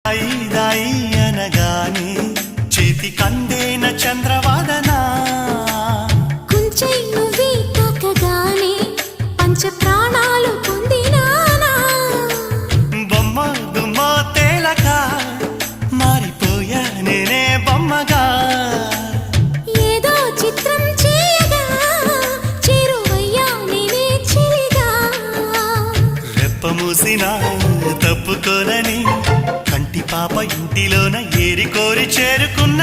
దాయి అనగానే చేతి కందేన చంద్రవాదన కుంచె నువ్వే తాకగానే పంచ ప్రాణాలు పొందినానా బొమ్మ దుమ్మ తేలక మారిపోయా నేనే బొమ్మగా ఏదో చిత్రం చేయగా చేరువయ్యా నేనే చిలిగా రెప్ప మూసిన తప్పుకోనని కంటి పాప ఇంటిలోన ఏరి కోరి చేరుకున్న